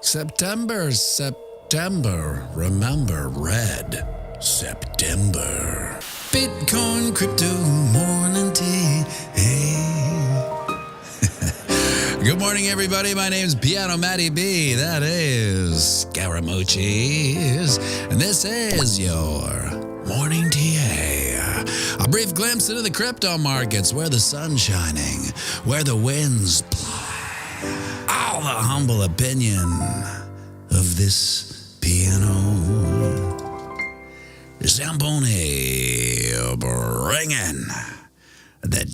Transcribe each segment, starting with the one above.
September, remember red September. Bitcoin, crypto, morning tea, hey. Good morning, everybody. My name's pianomattyb. That is Scaramucci's. And this is your morning TA. A brief glimpse into the crypto markets, where the sun's shining, where the winds ply. All the humble opinion of this piano. Zamboni bringing the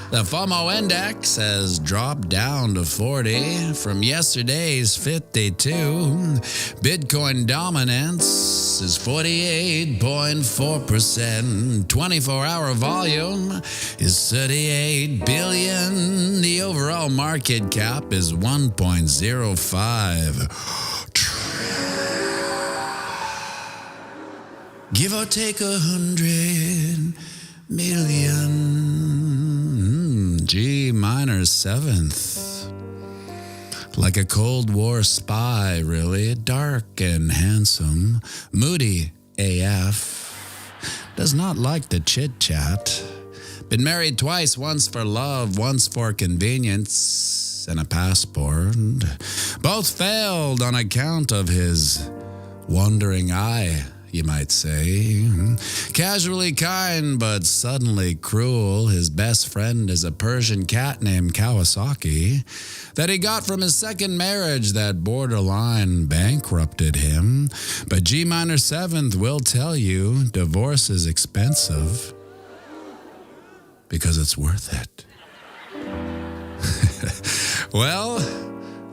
The FOMO index has dropped down to 40 from yesterday's 52. Bitcoin dominance is 48.4%. 24-hour volume is 38 billion. The overall market cap is 1.05 trillion. Give or take 100 million. G minor seventh. Like a Cold War spy, really. Dark and handsome. Moody AF. Does not like the chit-chat. Been married twice, once for love, once for convenience, and a passport. Both failed on account of his wandering eye, you might say. Casually kind, but suddenly cruel. His best friend is a Persian cat named Kawasaki that he got from his second marriage that borderline bankrupted him. But G minor seventh will tell you divorce is expensive because it's worth it. Well,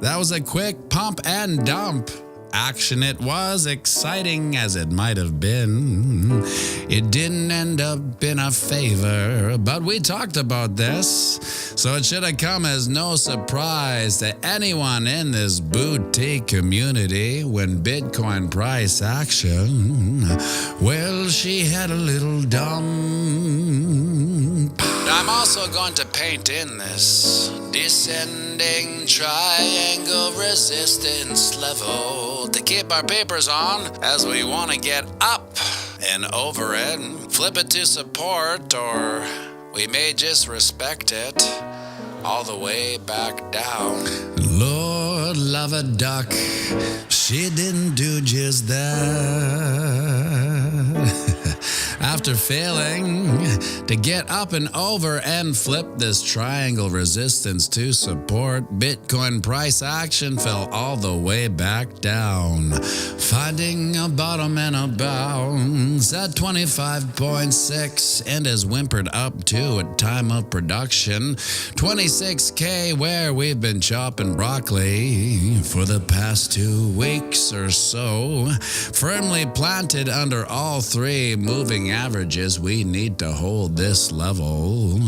that was a quick pump and dump action. It was exciting as it might have been. It didn't end up in a favor, but we talked about this, so it should have come as no surprise to anyone in this boutique community when Bitcoin price action, well, she had a little dump. I'm also going to paint in this descending triangle resistance level to keep our papers on as we want to get up and over it, flip it to support, or we may just respect it all the way back down. Lord love a duck, she didn't do just that. After failing to get up and over and flip this triangle resistance to support, Bitcoin price action fell all the way back down, finding a bottom and a bounce at 25.6 and has whimpered up to at time of production 26K, where we've been chopping broccoli for the past 2 weeks or so. Firmly planted under all three moving averages, we need to hold this level.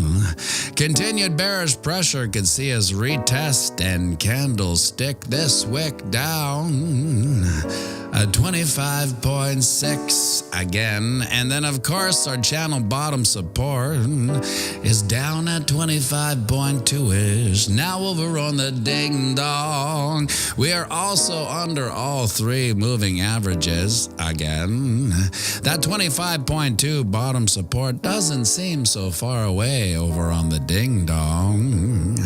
Continued bearish pressure could see us retest and candlestick this wick down at 25.6 again. And then, of course, our channel bottom support is down at 25.2-ish. Now over on the ding dong, we are also under all three moving averages again. That 25.2 bottom support doesn't seem so far away over on the ding dong.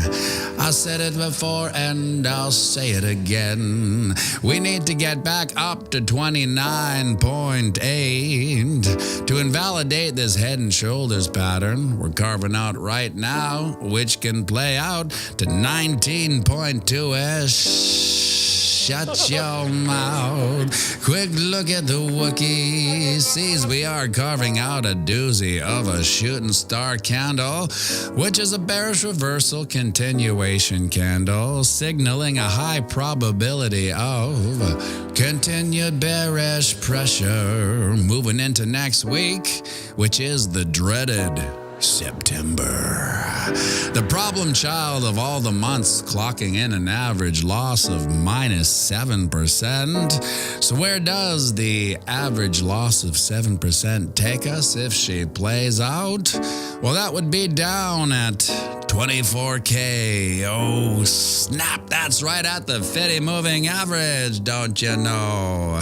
I said it before and I'll say it again. We need to get back up to 29.8 to invalidate this head and shoulders pattern we're carving out right now, which can play out to 19.2-ish. Shut your mouth. Quick look at the Wookiee. Sees we are carving out a doozy of a shooting star candle, which is a bearish reversal continuation candle, signaling a high probability of continued bearish pressure moving into next week, which is the dreaded September. The problem child of all the months, clocking in an average loss of -7%. So where does the average loss of 7% take us if she plays out? Well, that would be down at 24K. Oh, snap. That's right at the 50 moving average, don't you know?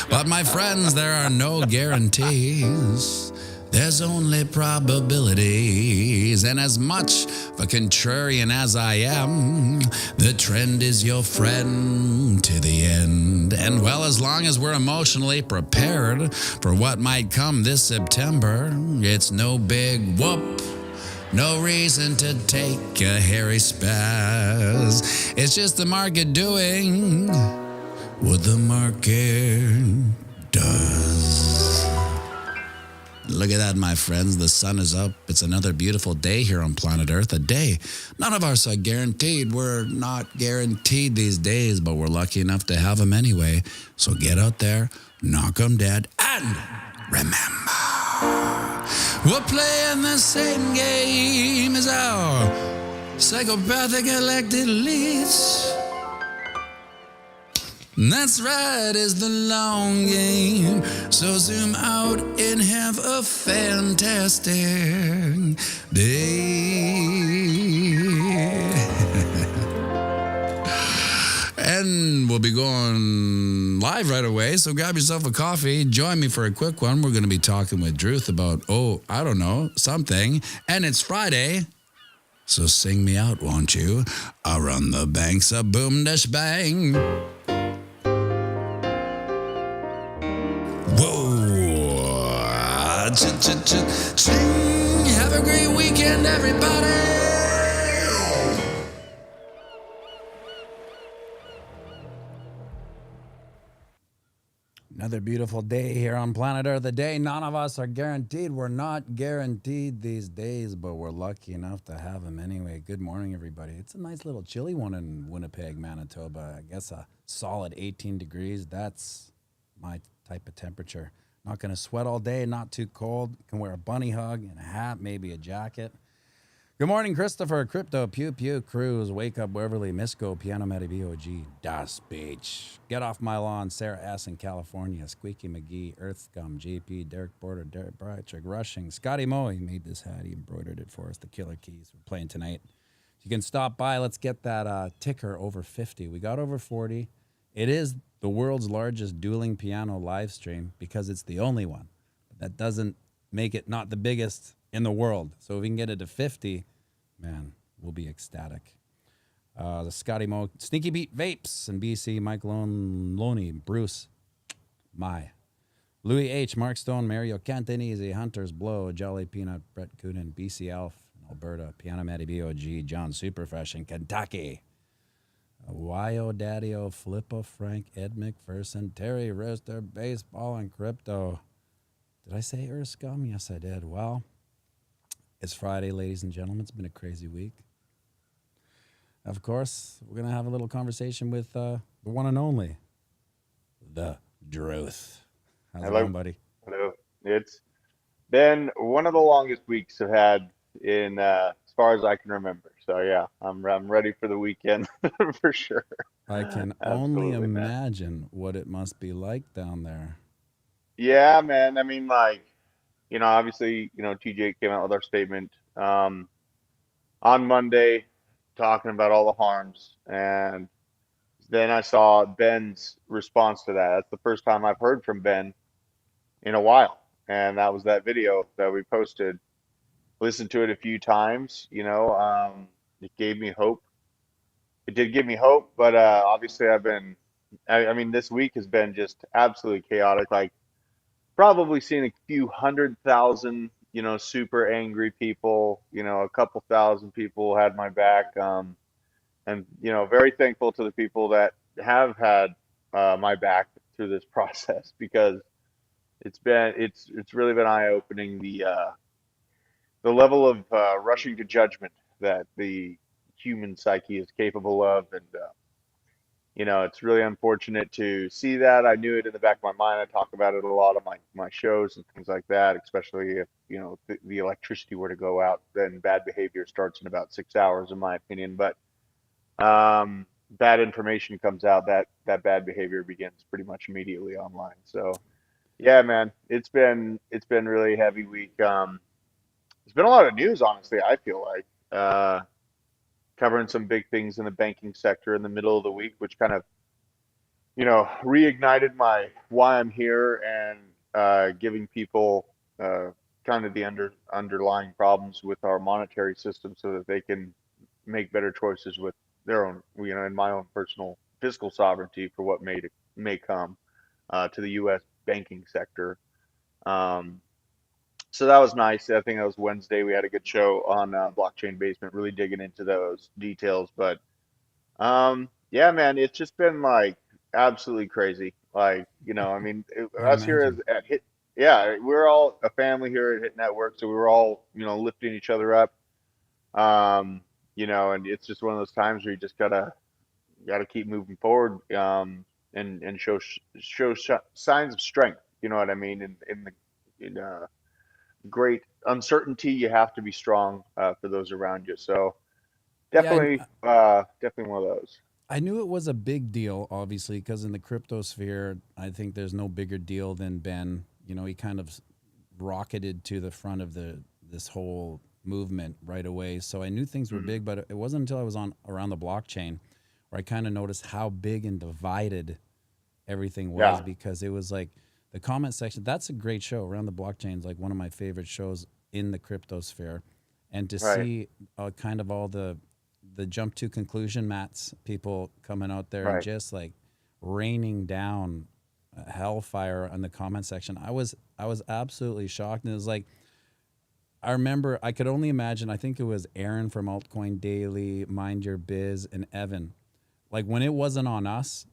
But my friends, there are no guarantees. There's only probabilities. And as much of a contrarian as I am, the trend is your friend to the end. And well, as long as we're emotionally prepared for what might come this September, it's no big whoop. No reason to take a hairy spaz. It's just the market doing what the market does. Look at that, my friends. The sun is up. It's another beautiful day here on planet Earth. A day none of us are guaranteed. We're not guaranteed these days, but we're lucky enough to have them anyway. So get out there, knock 'em dead, and remember, we're playing the same game as our psychopathic elected elites. That's right, it's the long game. So zoom out and have a fantastic day. And we'll be going live right away, so grab yourself a coffee. Join me for a quick one. We're going to be talking with Druth about, I don't know, something. And it's Friday, so sing me out, won't you? I'll run the banks of boom dash bang. Whoa. Ching. Have a great weekend, everybody. Another beautiful day here on planet Earth. A day none of us are guaranteed. We're not guaranteed these days, but we're lucky enough to have them anyway. Good morning, everybody. It's a nice little chilly one in Winnipeg, Manitoba. I guess a solid 18 degrees. That's my type of temperature. Not going to sweat all day, not too cold. Can wear a bunny hug and a hat, maybe a jacket. Good morning, Christopher, Crypto, Pew Pew, Cruz, Wake Up, Waverly, Misco, Pianomattyb, BOG, Das Beach, Get Off My Lawn, Sarah S. in California, Squeaky McGee, Earth Scum, JP, Derek Border, Derek Brytrick, Rushing, Scotty Moe, he made this hat, he embroidered it for us, the Killer Keys, we're playing tonight. You can stop by, let's get that ticker over 50. We got over 40. It is the world's largest dueling piano live stream because it's the only one. That doesn't make it not the biggest in the world. So if we can get it to 50, man, we'll be ecstatic. The Scotty Mo, Sneaky Beat Vapes in BC, Mike Loney, Bruce, Louis H, Mark Stone, Mario Cantonese, Hunter's Blow, Jolly Peanut, Brett Coonan, BC Alf in Alberta, Pianomattyb, BOG, John Superfresh in Kentucky. Wyo Daddy-O, Flippo, Frank, Ed McPherson, Terry Rister, Baseball and Crypto. Did I say Earth Scum? Yes, I did. Well, it's Friday, ladies and gentlemen. It's been a crazy week. Of course, we're going to have a little conversation with the one and only, the Druth. How's it going, buddy? Hello. It's been one of the longest weeks I've had in as far as I can remember. So yeah, I'm ready for the weekend for sure. I can only Absolutely, man. imagine what it must be like down there. Yeah, man. I mean, like, obviously, TJ came out with our statement on Monday talking about all the harms, and then I saw Ben's response to that. That's the first time I've heard from Ben in a while, and that was that video that we posted. Listened to it a few times, it gave me hope. It did give me hope, but obviously I mean, this week has been just absolutely chaotic. Like, probably seen a few 100,000, super angry people, a couple thousand people had my back. And, very thankful to the people that have had my back through this process because it's really been eye-opening the level of rushing to judgment that the human psyche is capable of, and it's really unfortunate to see that. I knew it in the back of my mind. I talk about it a lot on my shows and things like that, especially if the electricity were to go out, then bad behavior starts in about 6 hours, in my opinion. But bad information comes out, that bad behavior begins pretty much immediately online. So yeah, man, it's been really heavy week. There's been a lot of news, honestly, I feel like. uh, covering some big things in the banking sector in the middle of the week, which kind of, reignited my why I'm here and giving people uh, kind of the underlying problems with our monetary system so that they can make better choices with their own, in my own personal fiscal sovereignty for what may come to the U.S. banking sector. Um, so that was nice. I think that was Wednesday. We had a good show on Blockchain Basement, really digging into those details. But yeah, man, it's just been like absolutely crazy. Like, I mean, I us here imagine. at Hit, yeah, we're all a family here at Hit Network, so we were all, lifting each other up. Um, and it's just one of those times where you just gotta keep moving forward, and show signs of strength. You know what I mean? In great uncertainty, you have to be strong for those around you. So Yeah, definitely one of those. I knew it was a big deal, obviously, because in the crypto sphere, I think there's no bigger deal than Ben. He kind of rocketed to the front of this whole movement right away. So I knew things were Mhm. big, but it wasn't until I was on around the blockchain where I kind of noticed how big and divided everything was, Yeah, because it was like the comment section. That's a great show. Around the blockchain is like one of my favorite shows in the crypto sphere, and to right, see kind of all the jump to conclusion mats people coming out there and right. just like raining down hellfire on the comment section. I was absolutely shocked, and it was like I remember I could only imagine. I think it was Aaron from Altcoin Daily, Mind Your Biz, and Evan. Like when it wasn't on us,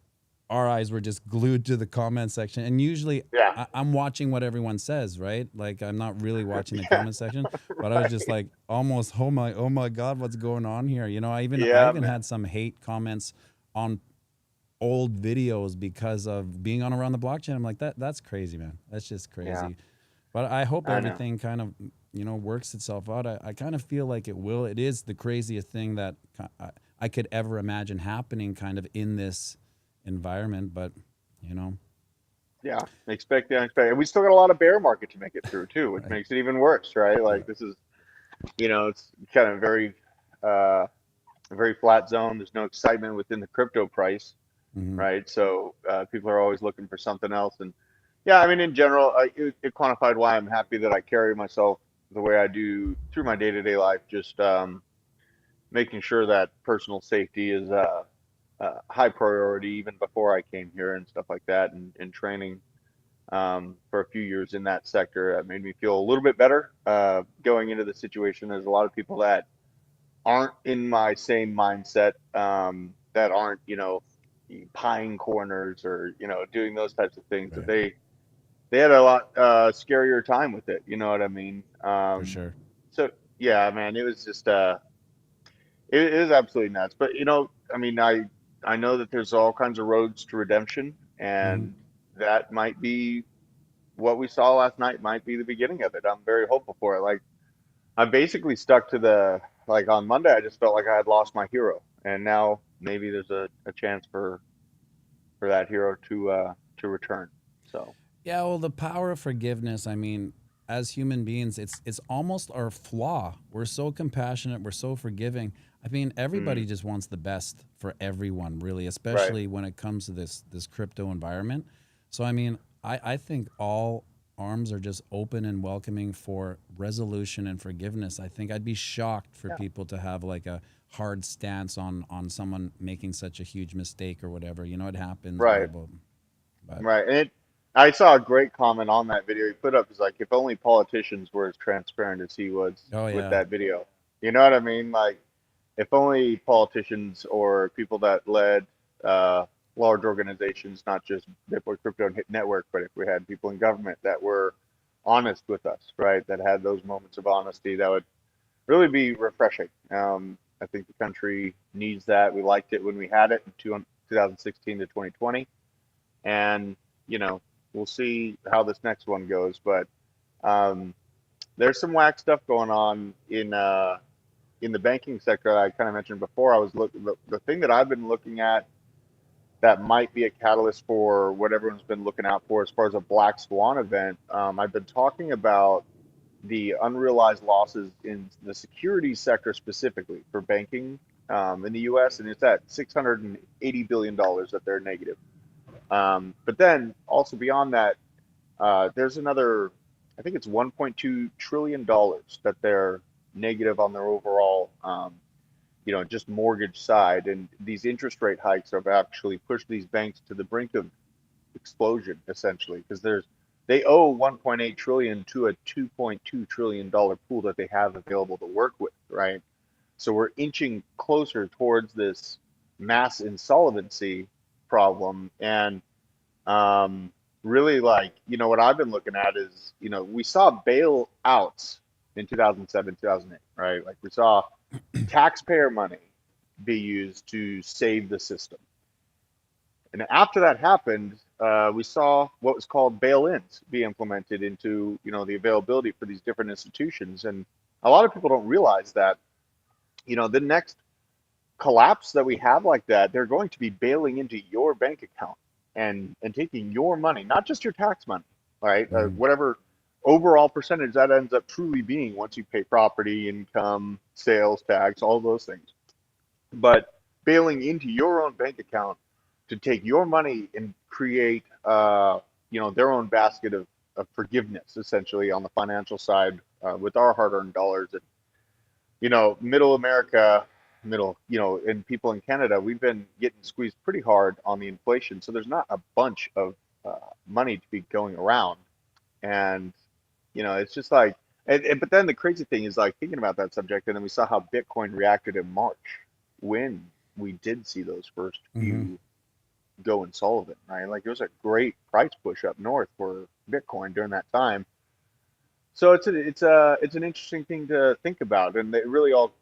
our eyes were just glued to the comment section. And usually Yeah, I'm watching what everyone says, right? Like I'm not really watching the yeah, comment section, but I was just right. like almost, oh my God, what's going on here? I Yeah, even man. had some hate comments on old videos because of being on around the blockchain. I'm like, that's crazy, man. That's just Yeah, crazy. But I hope I know. everything kind of, works itself out. I kind of feel like it will. It is the craziest thing that I could ever imagine happening kind of in this environment. But, you know, Yeah, expect the unexpected. And we still got a lot of bear market to make it through too, which right. makes it even worse, right? Yeah. Like this is, it's kind of uh, very flat zone. There's no excitement within the crypto price, Hmm. right? So people are always looking for something else. And yeah, I mean, in general, it quantified why I'm happy that I carry myself the way I do through my day-to-day life. Just making sure that personal safety is high priority even before I came here and stuff like that, and training for a few years in that sector made me feel a little bit better going into the situation. There's a lot of people that aren't in my same mindset, that aren't, pieing corners or, doing those types of things, that Right. they had a lot scarier time with it. You know what I mean? For sure. So yeah, man, it was just it is absolutely nuts. But I mean, I know that there's all kinds of roads to redemption, Hmm. and that might be what we saw last night. Might be the beginning of it. I'm very hopeful for it. Like I basically stuck to the like on Monday. I just felt like I had lost my hero, and now maybe there's a chance for that hero to return. So Yeah, well, the power of forgiveness, I mean, as human beings, it's almost our flaw. We're so compassionate, we're so forgiving. I mean, mm, everybody just wants the best for everyone, really, right, especially when it comes to this crypto environment. So I mean, I think all arms are just open and welcoming for resolution and forgiveness. I think I'd be shocked for yeah, people to have like a hard stance on someone making such a huge mistake or whatever. It happens, blah, right, blah. But right. And I saw a great comment on that video he put up. Is like, if only politicians were as transparent as he was oh with yeah, that video. You know what I mean? Like, if only politicians or people that led uh, large organizations, not just Bitcoin Crypto and Hit Network, but if we had people in government that were honest with us, right? That had those moments of honesty, that would really be refreshing. I think the country needs that. We liked it when we had it in 2016 to 2020, and you know we'll see how this next one goes. But um, there's some whack stuff going on in the banking sector that I kind of mentioned before. I was looking the thing that I've been looking at that might be a catalyst for what everyone's been looking out for as far as a black swan event. I've been talking about the unrealized losses in the securities sector specifically for banking in the U.S., and it's at $680 billion that they're negative. But then also beyond that, there's another, I think it's $1.2 trillion that they're negative on their overall, just mortgage side. And these interest rate hikes have actually pushed these banks to the brink of explosion, essentially, because they owe 1.8 trillion to a 2.2 trillion dollar pool that they have available to work with, right? So we're inching closer towards this mass insolvency problem. And really, like, what I've been looking at is, we saw bailouts in 2007, 2008, right? Like we saw taxpayer money be used to save the system. And after that happened, we saw what was called bail-ins be implemented into, the availability for these different institutions. And a lot of people don't realize that, the next collapse that we have like that, they're going to be bailing into your bank account and taking your money, not just your tax money, right? Mm-hmm. Whatever overall percentage that ends up truly being once you pay property, income, sales tax, all those things. But bailing into your own bank account to take your money and create, their own basket of forgiveness, essentially, on the financial side with our hard-earned dollars. And, middle America, and people in Canada, we've been getting squeezed pretty hard on the inflation. So there's not a bunch of money to be going around. And, it's just like, but then the crazy thing is like thinking about that subject, and then we saw how Bitcoin reacted in March when we did see those first Mm-hmm. few go insolvent, right? Like it was a great price push up north for Bitcoin during that time. So it's an interesting thing to think about, and it really all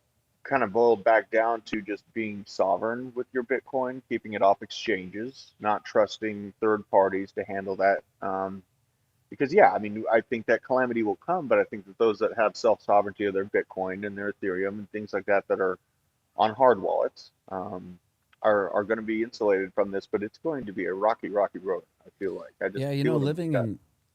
kind of boiled back down to just being sovereign with your Bitcoin, keeping it off exchanges, not trusting third parties to handle that. Because yeah, I mean, I think that calamity will come, but I think that those that have self sovereignty of their Bitcoin and their Ethereum and things like that are on hard wallets, are going to be insulated from this, but it's going to be a rocky, rocky road. I feel like I just Yeah, feel it in my living gut.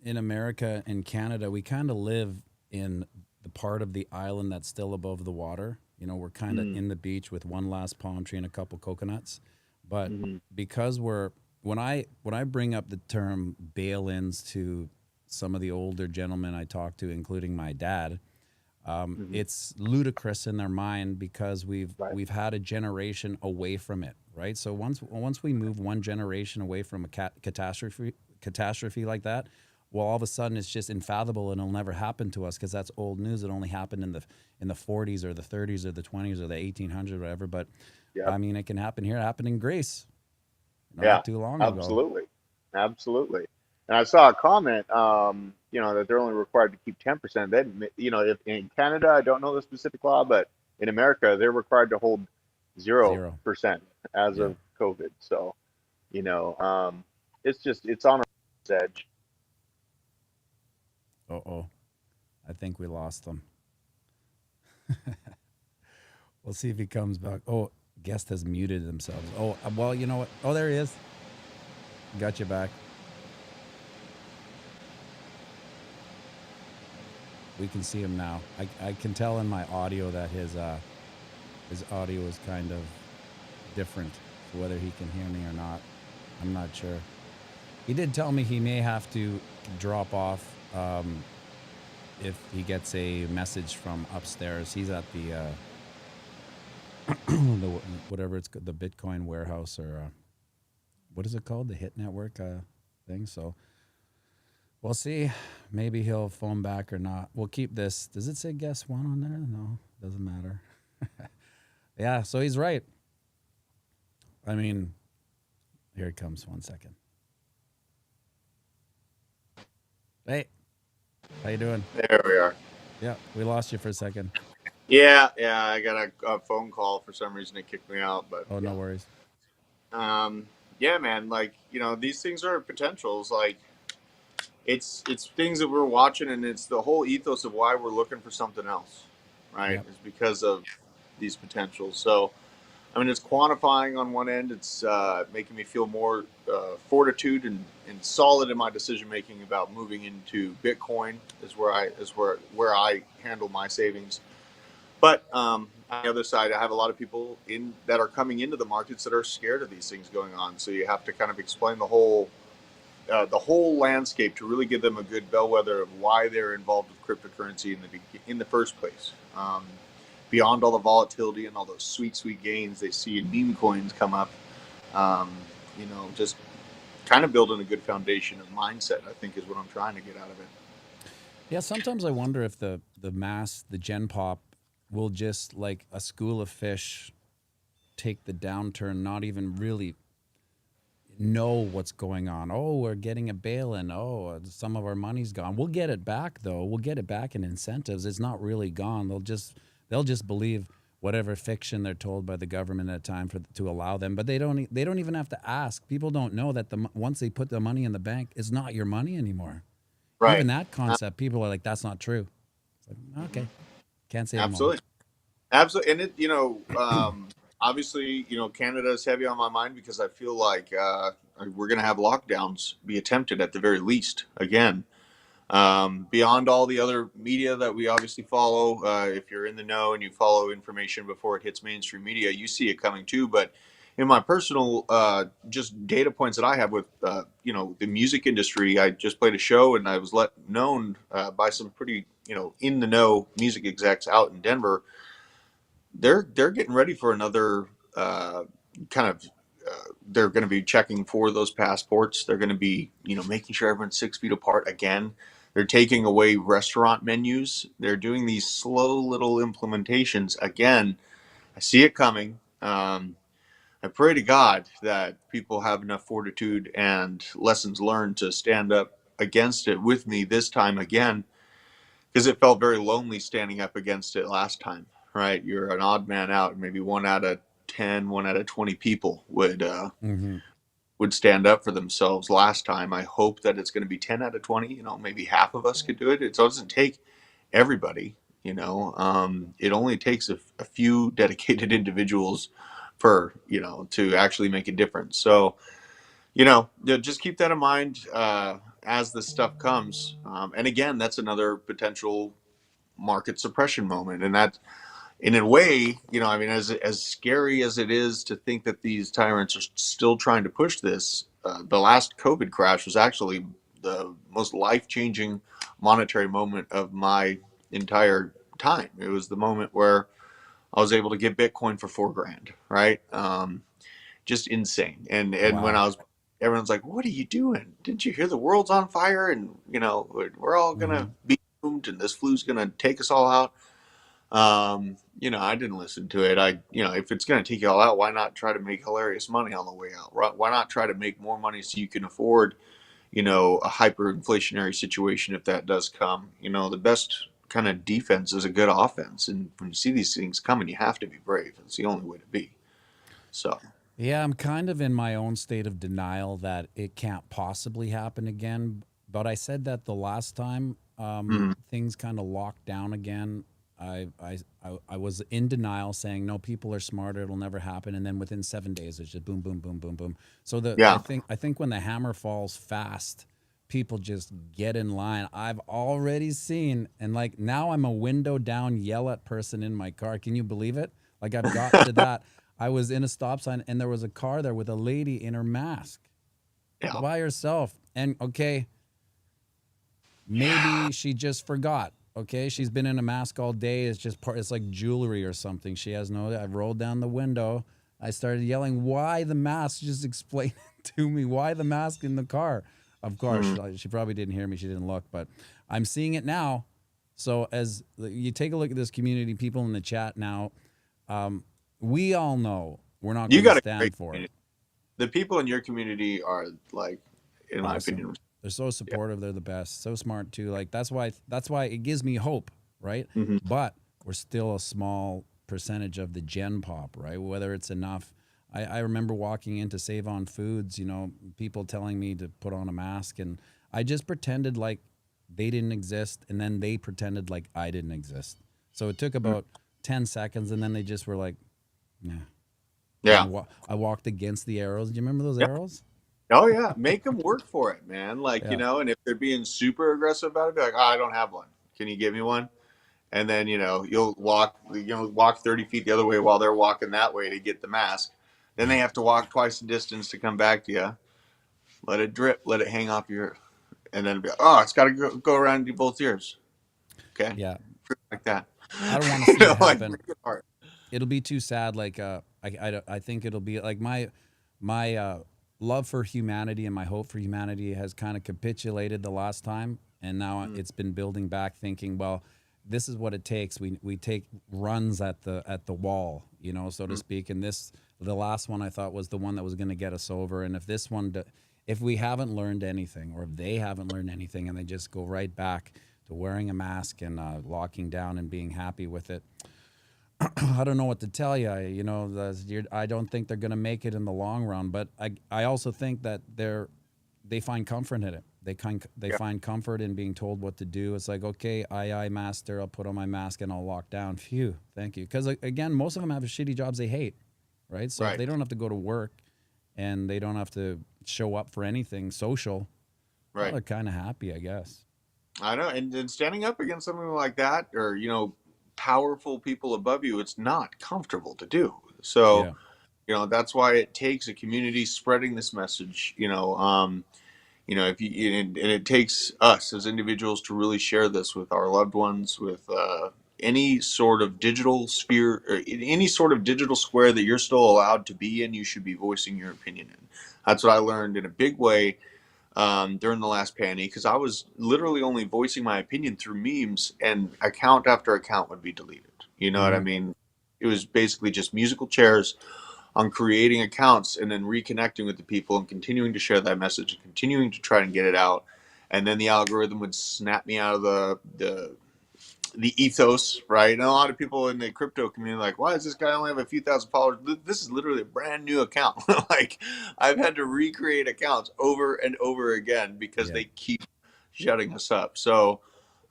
in America and Canada, we kind of live in the part of the island that's still above the water. We're kind of Mm, in the beach with one last palm tree and a couple coconuts. But hmm because we're when I bring up the term bail-ins to some of the older gentlemen I talk to, including my dad, hmm it's ludicrous in their mind because Right. we've had a generation away from it, right? So once we move one generation away from a catastrophe like that, well, all of a sudden it's just unfathomable and it'll never happen to us because that's old news. It only happened in the 40s or the 30s or the 20s or the 1800s or whatever. But Yep. I mean, it can happen here. It happened in Greece, Yeah. not too long ago. Absolutely. Absolutely. And I saw a comment, that they're only required to keep 10%. Then, if in Canada, I don't know the specific law, but in America, they're required to hold Zero. 0% as Yeah. of COVID. So, it's on a edge. Oh, I think we lost them. We'll see if he comes back. Oh, guest has muted themselves. Oh, well, you know what? Oh, there he is. Got you back. We can see him now. I can tell in my audio that his audio is kind of different. So whether he can hear me or not, I'm not sure. He did tell me he may have to drop off if he gets a message from upstairs. He's at the whatever it's the Bitcoin warehouse or what is it called? The Hit Network thing. So we'll see. Maybe he'll phone back or not. We'll keep this. Does it say guest one on there? No, doesn't matter. Yeah, so he's right. I mean, here it comes. 1 second. Hey, how you doing? There we are. Yeah, we lost you for a second. Yeah, yeah, I got a phone call for some reason. It kicked me out, but Oh, yeah. no worries. Yeah, man. Like, these things are potentials. Like, it's things that we're watching, and it's the whole ethos of why we're looking for something else, right? Yep. Is because of these potentials. So, I mean, it's quantifying on one end. It's making me feel more fortitude and solid in my decision making about moving into Bitcoin. Is where I handle my savings. But on the other side, I have a lot of people in that are coming into the markets that are scared of these things going on. So you have to kind of explain the whole landscape to really give them a good bellwether of why they're involved with cryptocurrency in the first place. Beyond all the volatility and all those sweet gains they see in meme coins come up, um, just kind of building a good foundation of mindset, I think, is what I'm trying to get out of it. Yeah, sometimes I wonder if the Gen Pop will just like a school of fish take the downturn, not even really know what's going on. Oh, we're getting a bail-in. Oh, some of our money's gone. We'll get it back though. We'll get it back in incentives. It's not really gone. They'll just believe whatever fiction they're told by the government at a time to allow them. But they don't even have to ask. People don't know that once they put the money in the bank, it's not your money anymore. Even Right. that concept, people are like, that's not true. It's like, okay, can't say them all. Absolutely. Absolutely. And obviously, Canada is heavy on my mind because I feel like we're going to have lockdowns be attempted at the very least again. Beyond all the other media that we obviously follow, if you're in the know and you follow information before it hits mainstream media, you see it coming too. But in my personal, just data points that I have with, the music industry, I just played a show and I was let known by some pretty, in the know music execs out in Denver. They're getting ready for another kind of they're going to be checking for those passports. They're going to be, making sure everyone's 6 feet apart again. They're taking away restaurant menus. They're doing these slow little implementations again. I see it coming. I pray to God that people have enough fortitude and lessons learned to stand up against it with me this time again, because it felt very lonely standing up against it last time. Right, you're an odd man out. Maybe 1 out of 10, 1 out of 20 people Mm-hmm. would stand up for themselves last time. I hope that it's going to be 10 out of 20. Maybe half of us could do it. It doesn't take everybody. It only takes a few dedicated individuals to actually make a difference. So, just keep that in mind as this stuff comes. And again, that's another potential market suppression moment. And that, in a way, I mean, as scary as it is to think that these tyrants are still trying to push this, the last COVID crash was actually the most life changing monetary moment of my entire time. It was the moment where I was able to get Bitcoin for $4,000, right? Just insane. And when Wow. I was, everyone's like, "What are you doing? Didn't you hear the world's on fire? And we're all Mm-hmm. gonna be doomed, and this flu's gonna take us all out." I didn't listen to it. If it's going to take you all out, why not try to make hilarious money on the way out? Right? Why not try to make more money so you can afford, a hyperinflationary situation if that does come? The best kind of defense is a good offense. And when you see these things coming, you have to be brave. It's the only way to be. So, Yeah, I'm kind of in my own state of denial that it can't possibly happen again. But I said that the last time mhm. things kind of locked down again. I was in denial, saying no, people are smarter. It'll never happen. And then within 7 days, it's just boom, boom, boom, boom, boom. So I Yeah. think when the hammer falls fast, people just get in line. I've already seen, and like now I'm a window down, yell at person in my car. Can you believe it? Like I've got to that. I was in a stop sign and there was a car there with a lady in her mask Yeah. by herself. And okay, maybe she just forgot. Okay, she's been in a mask all day. It's just part. It's like jewelry or something. She has no. I rolled down the window. I started yelling, "Why the mask?" Just explain it to me. Why the mask in the car? Of course, Mm. she probably didn't hear me. She didn't look, but I'm seeing it now. So as you take a look at this community, people in the chat now, um, we all know we're not You going to got a great stand for it. community. The people in your community are, like, in my Awesome. opinion, They're so yeah. supportive. They're the best. So smart too. Like that's why it gives me hope, right? Hmm. But we're still a small percentage of the gen pop, right? Whether it's enough. I remember walking into Save on Foods, people telling me to put on a mask, and I just pretended like they didn't exist, and then they pretended like I didn't exist. So it took about 10 seconds, and then they just were like, "Yeah." and Yeah. I walked against the arrows. Do you remember those Yeah. arrows? Oh yeah. Make them work for it, man. Like, Yeah. and if they're being super aggressive about it, be like, oh, I don't have one. Can you give me one? And then, you'll walk 30 feet the other way while they're walking that way to get the mask. Then they have to walk twice the distance to come back to you. Let it drip, let it hang off your, and then be like, oh, it's got to go around and do both ears. Okay. Yeah. Like that. I don't want to see it Like, happen. make it hard. It'll be too sad. Like I think it'll be like my love for humanity and my hope for humanity has kind of capitulated the last time, and now Mm. it's been building back, thinking, well, this is what it takes. We take runs at the wall, so to Mm. speak. And the last one I thought was the one that was going to get us over. And if this one, if we haven't learned anything, or if they haven't learned anything, and they just go right back to wearing a mask and locking down and being happy with it, I don't know what to tell you. I don't think they're going to make it in the long run. But I also think that they find comfort in it. They Yeah. find comfort in being told what to do. It's like, okay, aye, master. I'll put on my mask and I'll lock down. Phew, thank you. Because again, most of them have shitty jobs they hate, right? So if Right. they don't have to go to work and they don't have to show up for anything social, well, Right. they're kind of happy, I guess. I know. And standing up against something like that, or, powerful people above you, it's not comfortable to do. So, Yeah. that's why it takes a community spreading this message, if you and it takes us as individuals to really share this with our loved ones, with any sort of digital sphere, or in any sort of digital square that you're still allowed to be in. You should be voicing your opinion in. That's what I learned in a big way during the last panty, because I was literally only voicing my opinion through memes, and account after account would be deleted. You know what I Hmm. mean? It was basically just musical chairs on creating accounts and then reconnecting with the people and continuing to share that message and continuing to try and get it out. And then the algorithm would snap me out of the ethos, right? And a lot of people in the crypto community are like, why does this guy only have a few thousand followers? This is literally a brand new account. Like, I've had to recreate accounts over and over again because Yeah. they keep shutting us up. So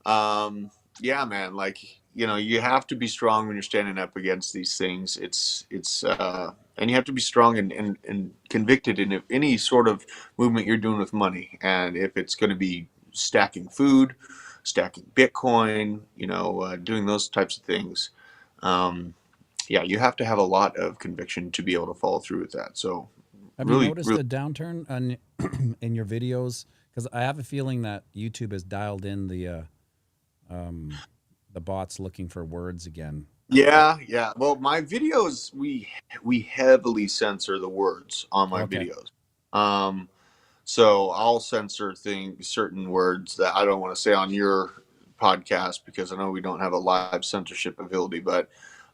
um, yeah, man, like, you have to be strong when you're standing up against these things. And you have to be strong and convicted in any sort of movement you're doing with money. And if it's going to be stacking food, stacking Bitcoin, doing those types of things, um, yeah, you have to have a lot of conviction to be able to follow through with that. So Have you really, noticed really, a downturn in your videos? Because I have a feeling that YouTube has dialed in the bots looking for words again. yeah, yeah. Well, my videos, we heavily censor the words on my Okay. videos. Um, so I'll censor certain words that I don't want to say on your podcast because I know we don't have a live censorship ability, but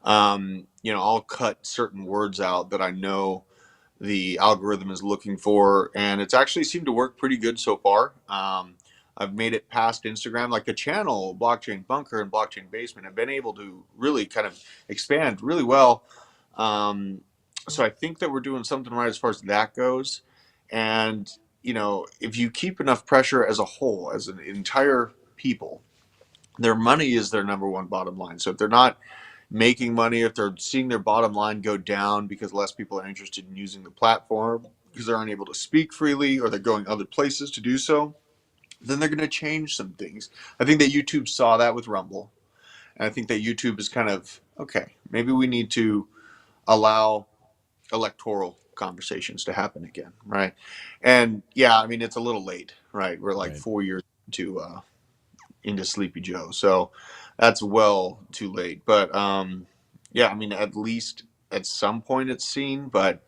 I'll cut certain words out that I know the algorithm is looking for, and it's actually seemed to work pretty good so far. I've made it past Instagram, like the channel Blockchain Bunker and Blockchain Basement have been able to really kind of expand really well. Um, so I think that we're doing something right as far as that goes. And if you keep enough pressure as a whole, as an entire people, their money is their number one bottom line. So if they're not making money, if they're seeing their bottom line go down because less people are interested in using the platform because they're unable to speak freely or they're going other places to do so, then they're going to change some things. I think that YouTube saw that with Rumble. And I think that YouTube is kind of, okay, maybe we need to allow electoral conversations to happen again, right? And yeah, I mean, it's a little late, right? We're like Right. 4 years into Sleepy Joe. So that's well too late. But yeah, I mean, at least at some point it's seen. But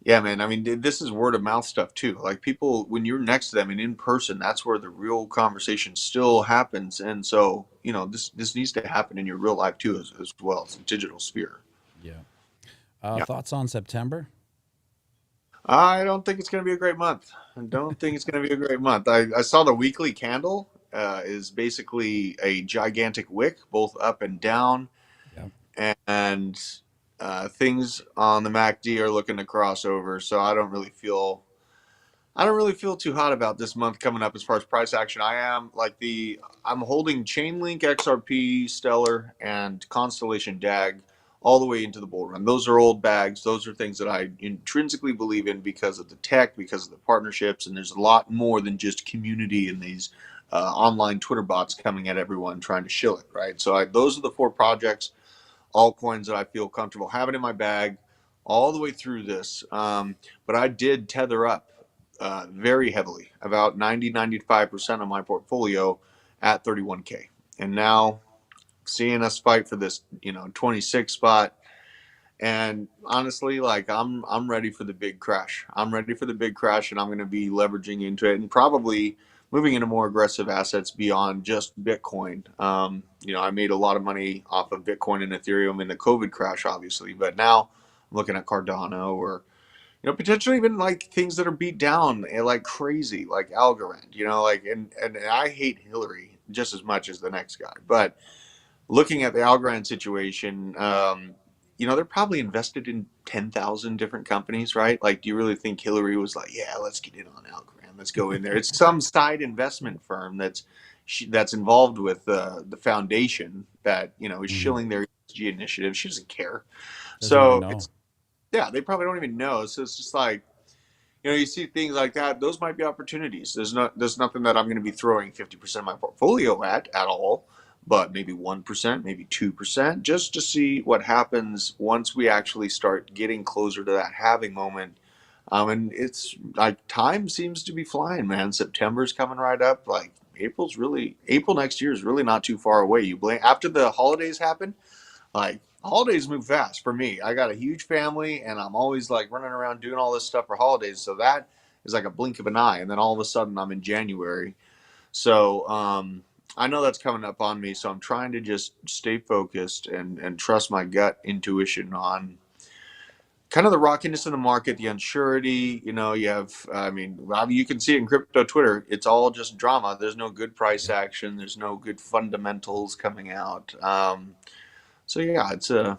yeah, man, I mean, this is word of mouth stuff too. Like, people, when you're next to them and in person, that's where the real conversation still happens. And so, this needs to happen in your real life too, as well. It's a digital sphere. Yeah. Yeah. Thoughts on September? I don't think it's going to be a great month. I don't think it's going to be a great month. I saw the weekly candle is basically a gigantic wick, both up and down, Yeah. and things on the MACD are looking to cross over. So I don't really feel too hot about this month coming up as far as price action. I'm holding Chainlink, XRP, Stellar, and Constellation DAG all the way into the bull run. Those are old bags. Those are things that I intrinsically believe in because of the tech, because of the partnerships, and there's a lot more than just community and these online Twitter bots coming at everyone trying to shill it, right? So those are the 4 projects, altcoins that I feel comfortable having in my bag all the way through this. But I did tether up very heavily, about 95% of my portfolio at 31K. And now seeing us fight for this, 26 spot. And honestly, like I'm ready for the big crash. I'm ready for the big crash, and I'm going to be leveraging into it and probably moving into more aggressive assets beyond just Bitcoin. I made a lot of money off of Bitcoin and Ethereum in the COVID crash, obviously, but now I'm looking at Cardano or potentially even like things that are beat down like crazy, like Algorand. And I hate Hillary just as much as the next guy, but looking at the Algorand situation, they're probably invested in 10,000 different companies, right? Like, do you really think Hillary was like, yeah, let's get in on Algorand, let's go in there? It's some side investment firm that's involved with the foundation that is shilling their ESG initiative. She doesn't care. Doesn't even So know. they probably don't even know. So it's just like, you see things like that. Those might be opportunities. There's nothing that I'm going to be throwing 50% of my portfolio at all, but maybe 1%, maybe 2%, just to see what happens once we actually start getting closer to that halving moment. And it's like time seems to be flying, man. September's coming right up. Like April next year is really not too far away. After the holidays happen. Like, holidays move fast for me. I got a huge family, and I'm always like running around doing all this stuff for holidays. So that is like a blink of an eye, and then all of a sudden I'm in January. So I know that's coming up on me. So I'm trying to just stay focused and trust my gut intuition on kind of the rockiness of the market, the unsurety. You have, you can see it in crypto Twitter. It's all just drama. There's no good price action. There's no good fundamentals coming out. So yeah, it's a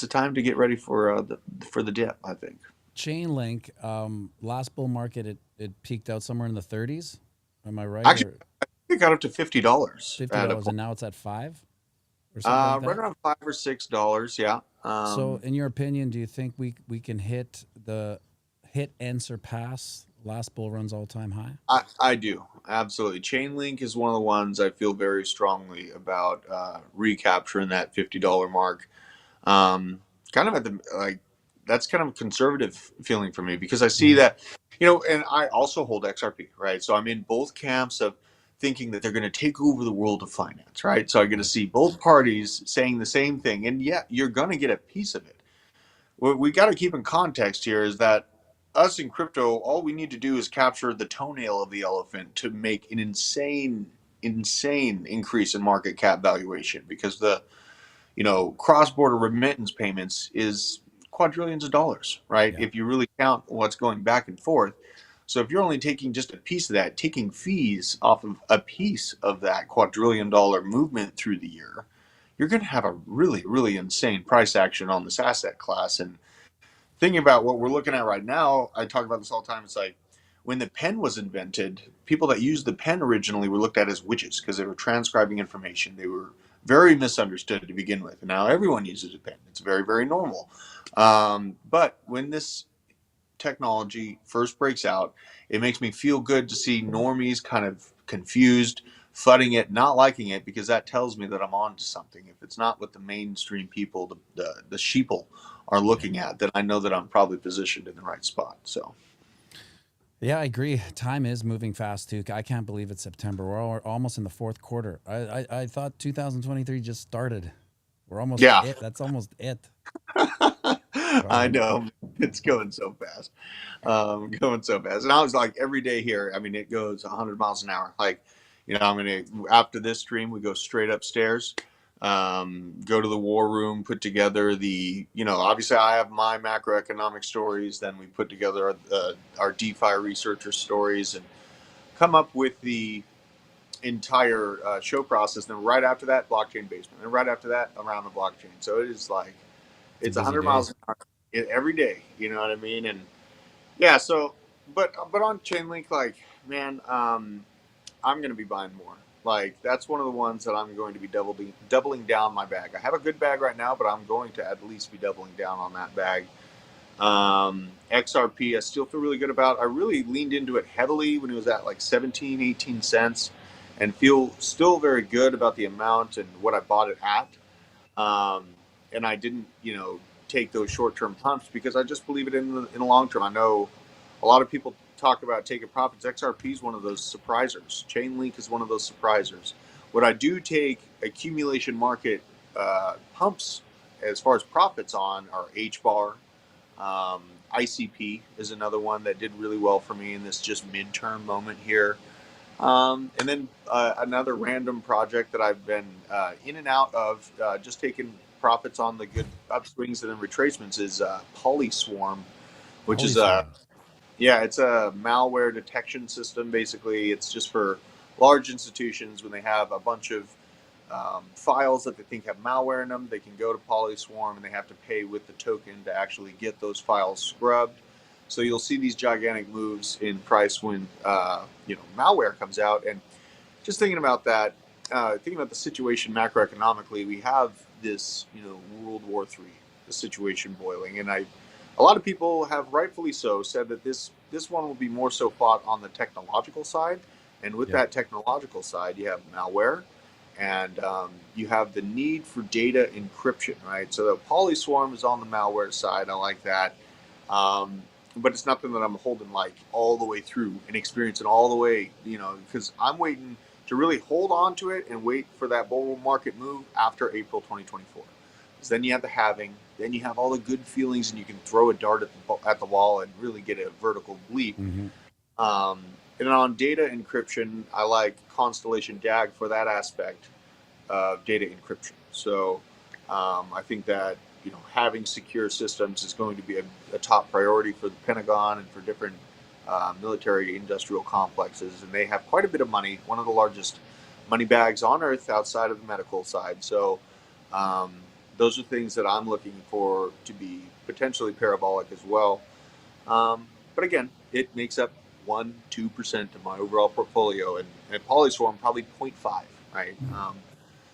time to get ready for the dip, I think. Chainlink, last bull market, it peaked out somewhere in the 30s. Am I right? Actually, Or it got up to $50 at a $50, point. and now it's at 5 or something like Right that. around $5 or $6. Yeah. So, in your opinion, do you think we can hit and surpass last bull run's all-time high? I do, absolutely. Chainlink is one of the ones I feel very strongly about recapturing that $50 mark. Kind of at the like that's kind of a conservative feeling for me because I see that, and I also hold XRP, right? So I'm in both camps of thinking that they're going to take over the world of finance, right? So I get to see both parties saying the same thing, and yeah, you're going to get a piece of it. What we got to keep in context here is that us in crypto, all we need to do is capture the toenail of the elephant to make an insane increase in market cap valuation because the cross-border remittance payments is quadrillions of dollars, right? Yeah. If you really count what's going back and forth. So if you're only taking just a piece of that, taking fees off of a piece of that quadrillion-dollar movement through the year, you're going to have a really, really insane price action on this asset class. And thinking about what we're looking at right now, I talk about this all the time. It's like when the pen was invented, people that used the pen originally were looked at as witches because they were transcribing information. They were very misunderstood to begin with. And now everyone uses a pen. It's very, very normal. But when this technology first breaks out, it makes me feel good to see normies kind of confused, fudding it, not liking it, because that tells me that I'm on to something. If it's not what the mainstream people, the sheeple, are looking at, then I know that I'm probably positioned in the right spot. So. Yeah, I agree. Time is moving fast too. I can't believe it's September. We're almost in the fourth quarter. I thought 2023 just started. We're almost Yeah. it. That's almost it. I Wow. know it's going so fast, and I was like every day here. I mean, it goes 100 miles an hour. Like, I'm gonna after this stream, we go straight upstairs, go to the war room, put together obviously I have my macroeconomic stories. Then we put together our DeFi researcher stories and come up with the entire show process. Then right after that, blockchain basement, and right after that, around the blockchain. So it is like It's a it's busy 100 day. miles an hour every day. You know what I mean? And yeah, so but on Chainlink, like, man, I'm gonna be buying more. Like, that's one of the ones that I'm going to be doubling down my bag. I have a good bag right now, but I'm going to at least be doubling down on that bag. XRP, I still feel really good about. I really leaned into it heavily when it was at like 17, 18 cents, and feel still very good about the amount and what I bought it at. Um, and I didn't, take those short-term pumps because I just believe it in the long term. I know a lot of people talk about taking profits. XRP is one of those surprisers. Chainlink is one of those surprisers. What I do take accumulation market pumps as far as profits on are HBAR. ICP is another one that did really well for me in this just midterm moment here. And then another random project that I've been in and out of, just taking profits on the good upswings and then retracements is Polyswarm, which is it's a malware detection system. Basically, it's just for large institutions when they have a bunch of files that they think have malware in them. They can go to Polyswarm and they have to pay with the token to actually get those files scrubbed. So you'll see these gigantic moves in price when malware comes out. And just thinking about that, thinking about the situation macroeconomically, we have this World War III, the situation boiling, and a lot of people have rightfully so said that this one will be more so fought on the technological side, and with that technological side, you have malware. And you have the need for data encryption, right? So the Polyswarm is on the malware side. I like that. But it's nothing that I'm holding like all the way through and experiencing all the way, because I'm waiting to really hold on to it and wait for that bull market move after April 2024. Because then you have the halving, then you have all the good feelings, and you can throw a dart at the wall and really get a vertical leap. And then on data encryption, I like Constellation DAG for that aspect of data encryption. So I think that having secure systems is going to be a top priority for the Pentagon and for different military industrial complexes. And they have quite a bit of money, one of the largest money bags on earth outside of the medical side. So those are things that I'm looking for to be potentially parabolic as well. But again, it makes up 1-2% of my overall portfolio, and Polyswarm probably 0.5, right?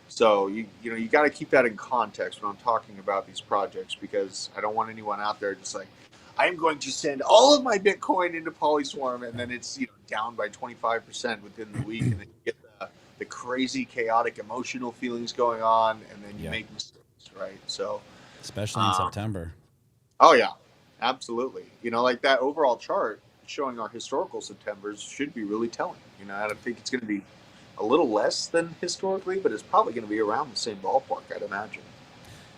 So you got to keep that in context when I'm talking about these projects, because I don't want anyone out there just like, I'm going to send all of my Bitcoin into Polyswarm, and then it's down by 25% within the week, and then you get the crazy, chaotic, emotional feelings going on, and then you make mistakes, right? So especially in September. Oh yeah, absolutely. Like that overall chart showing our historical Septembers should be really telling. I don't think it's going to be a little less than historically, but it's probably going to be around the same ballpark, I'd imagine.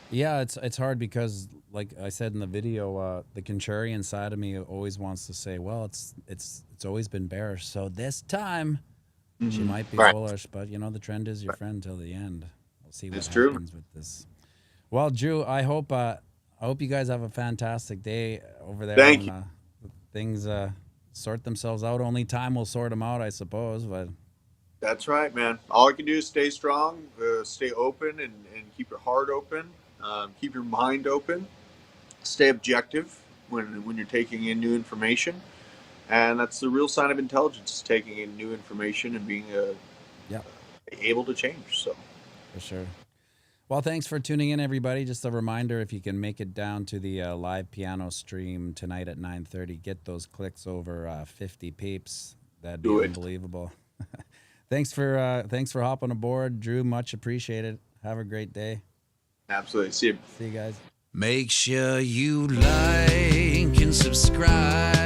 Yeah, it's hard because, like I said in the video, the contrarian side of me always wants to say, well, it's always been bearish, so this time she might be bullish, but the trend is your friend till the end. We'll see what happens with this. Well, Drew, I hope you guys have a fantastic day over there. Thank you. Things sort themselves out. Only time will sort them out, I suppose. But that's right, man. All I can do is stay strong, stay open, and keep your heart open, keep your mind open, stay objective when you're taking in new information, and that's the real sign of intelligence: is taking in new information and being able to change. So, for sure. Well, thanks for tuning in, everybody. Just a reminder, if you can make it down to the live piano stream tonight at 9:30, get those clicks over 50 peeps. That'd be unbelievable. Thanks for hopping aboard, Drew. Much appreciated. Have a great day. Absolutely. See you. See you guys. Make sure you like and subscribe.